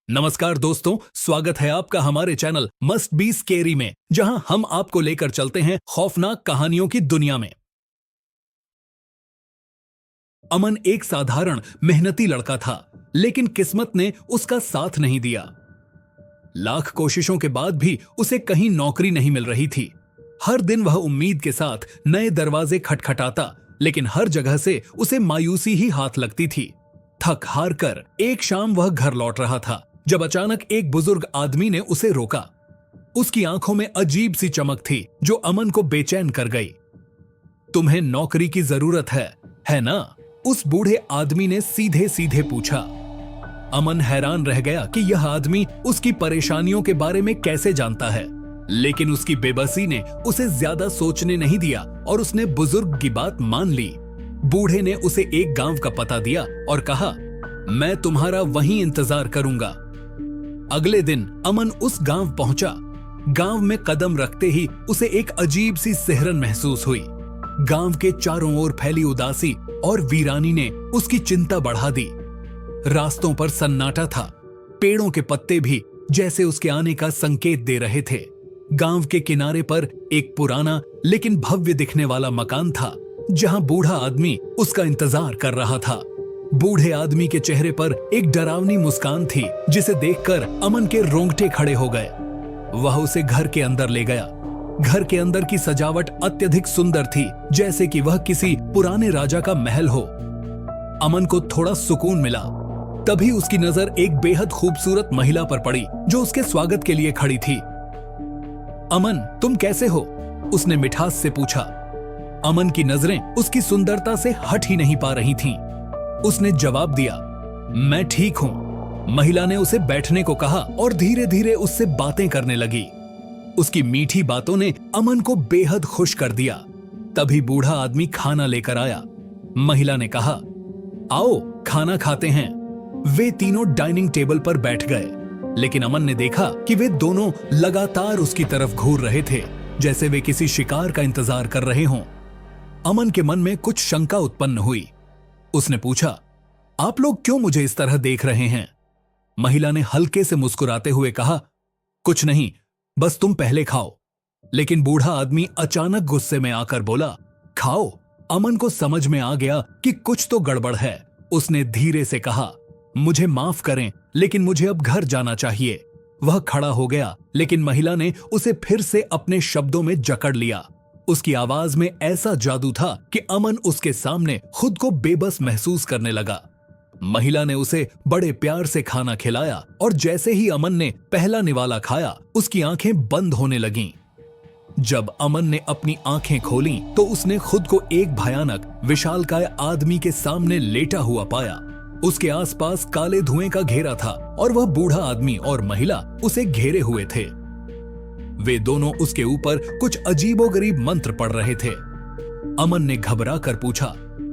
नमस्कार दोस्तों, स्वागत है आपका हमारे चैनल मस्ट बी स्केरी में, जहां हम आपको लेकर चलते हैं खौफनाक कहानियों की दुनिया में। अमन एक साधारण मेहनती लड़का था, लेकिन किस्मत ने उसका साथ नहीं दिया। लाख कोशिशों के बाद भी उसे कहीं नौकरी नहीं मिल रही थी। हर दिन वह उम्मीद के साथ नए दरवाजे खटखटाता, लेकिन हर जगह से उसे मायूसी ही हाथ लगती थी। थक हार कर एक शाम वह घर लौट रहा था, जब अचानक एक बुजुर्ग आदमी ने उसे रोका। उसकी आंखों में अजीब सी चमक थी जो अमन को बेचैन कर गई। तुम्हें नौकरी की जरूरत है ना? उस बूढ़े आदमी ने सीधे सीधे पूछा। अमन हैरान रह गया कि यह आदमी उसकी परेशानियों के बारे में कैसे जानता है, लेकिन उसकी बेबसी ने उसे ज्यादा सोचने नहीं दिया और उसने बुजुर्ग की बात मान ली। बूढ़े ने उसे एक गांव का पता दिया और कहा, मैं तुम्हारा वहीं इंतजार करूंगा। अगले दिन अमन उस गांव पहुंचा। गांव में कदम रखते ही उसे एक अजीब सी सिहरन महसूस हुई। गांव के चारों ओर फैली उदासी और वीरानी ने उसकी चिंता बढ़ा दी। रास्तों पर सन्नाटा था, पेड़ों के पत्ते भी जैसे उसके आने का संकेत दे रहे थे। गांव के किनारे पर एक पुराना लेकिन भव्य दिखने वाला मकान था, जहां बूढ़ा आदमी उसका इंतजार कर रहा था। बूढ़े आदमी के चेहरे पर एक डरावनी मुस्कान थी, जिसे देखकर अमन के रोंगटे खड़े हो गए। वह उसे घर के अंदर ले गया। घर के अंदर की सजावट अत्यधिक सुंदर थी, जैसे कि वह किसी पुराने राजा का महल हो। अमन को थोड़ा सुकून मिला। तभी उसकी नजर एक बेहद खूबसूरत महिला पर पड़ी, जो उसके स्वागत के लिए खड़ी थी। अमन, तुम कैसे हो? उसने मिठास से पूछा। अमन की नजरें उसकी सुंदरता से हट ही नहीं पा रही थीं। उसने जवाब दिया, मैं ठीक हूं। महिला ने उसे बैठने को कहा और धीरे धीरे उससे बातें करने लगी। उसकी मीठी बातों ने अमन को बेहद खुश कर दिया। तभी बूढ़ा आदमी खाना लेकर आया। महिला ने कहा, आओ खाना खाते हैं। वे तीनों डाइनिंग टेबल पर बैठ गए, लेकिन अमन ने देखा कि वे दोनों लगातार उसकी तरफ घूर रहे थे, जैसे वे किसी शिकार का इंतजार कर रहे हों। अमन के मन में कुछ शंका उत्पन्न हुई। उसने पूछा, आप लोग क्यों मुझे इस तरह देख रहे हैं? महिला ने हल्के से मुस्कुराते हुए कहा, कुछ नहीं, बस तुम पहले खाओ। लेकिन बूढ़ा आदमी अचानक गुस्से में आकर बोला, खाओ। अमन को समझ में आ गया कि कुछ तो गड़बड़ है। उसने धीरे से कहा, मुझे माफ करें, लेकिन मुझे अब घर जाना चाहिए। वह खड़ा हो गया, लेकिन महिला ने उसे फिर से अपने शब्दों में जकड़ लिया। उसकी आवाज में ऐसा जादू था कि अमन उसके सामने खुद को बेबस महसूस करने लगा। महिला ने उसे बड़े प्यार से खाना खिलाया और जैसे ही अमन ने पहला निवाला खाया, उसकी आंखें बंद होने लगीं। जब अमन ने अपनी आंखें खोलीं, तो उसने खुद को एक भयानक विशालकाय आदमी के सामने लेटा हुआ पाया। उसके आसपास काले धुएं का घेरा था और वह बूढ़ा आदमी और महिला उसे घेरे हुए थे। वे दोनों उसके ऊपर कुछ अजीबोगरीब मंत्र पढ़ रहे थे। अमन ने घबरा कर पूछा,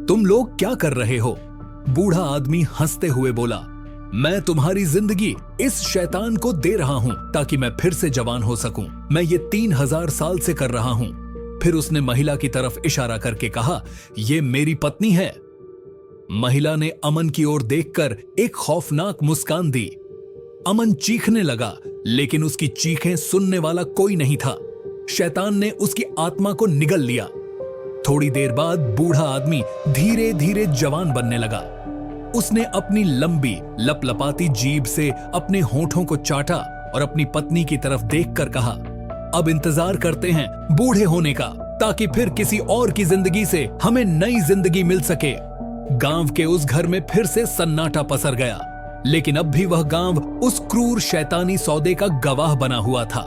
तुम लोग क्या कर रहे हो? बूढ़ा आदमी हंसते हुए बोला, मैं तुम्हारी जिंदगी इस शैतान को दे रहा हूं ताकि मैं फिर से जवान हो सकूं। मैं ये 3000 साल से कर रहा हूं। फिर उसने महिला की तरफ इशारा करके कहा, ये मेरी पत्नी है। महिला ने अमन की ओर देखकर एक खौफनाक मुस्कान दी। अमन चीखने लगा, लेकिन उसकी चीखें सुनने वाला कोई नहीं था। शैतान ने उसकी आत्मा को निगल लिया। थोड़ी देर बाद बूढ़ा आदमी धीरे धीरे जवान बनने लगा। उसने अपनी लंबी लपलपाती जीभ से अपने होठों को चाटा और अपनी पत्नी की तरफ देखकर कहा, अब इंतजार करते हैं बूढ़े होने का, ताकि फिर किसी और की जिंदगी से हमें नई जिंदगी मिल सके। गांव के उस घर में फिर से सन्नाटा पसर गया, लेकिन अब भी वह गांव उस क्रूर शैतानी सौदे का गवाह बना हुआ था।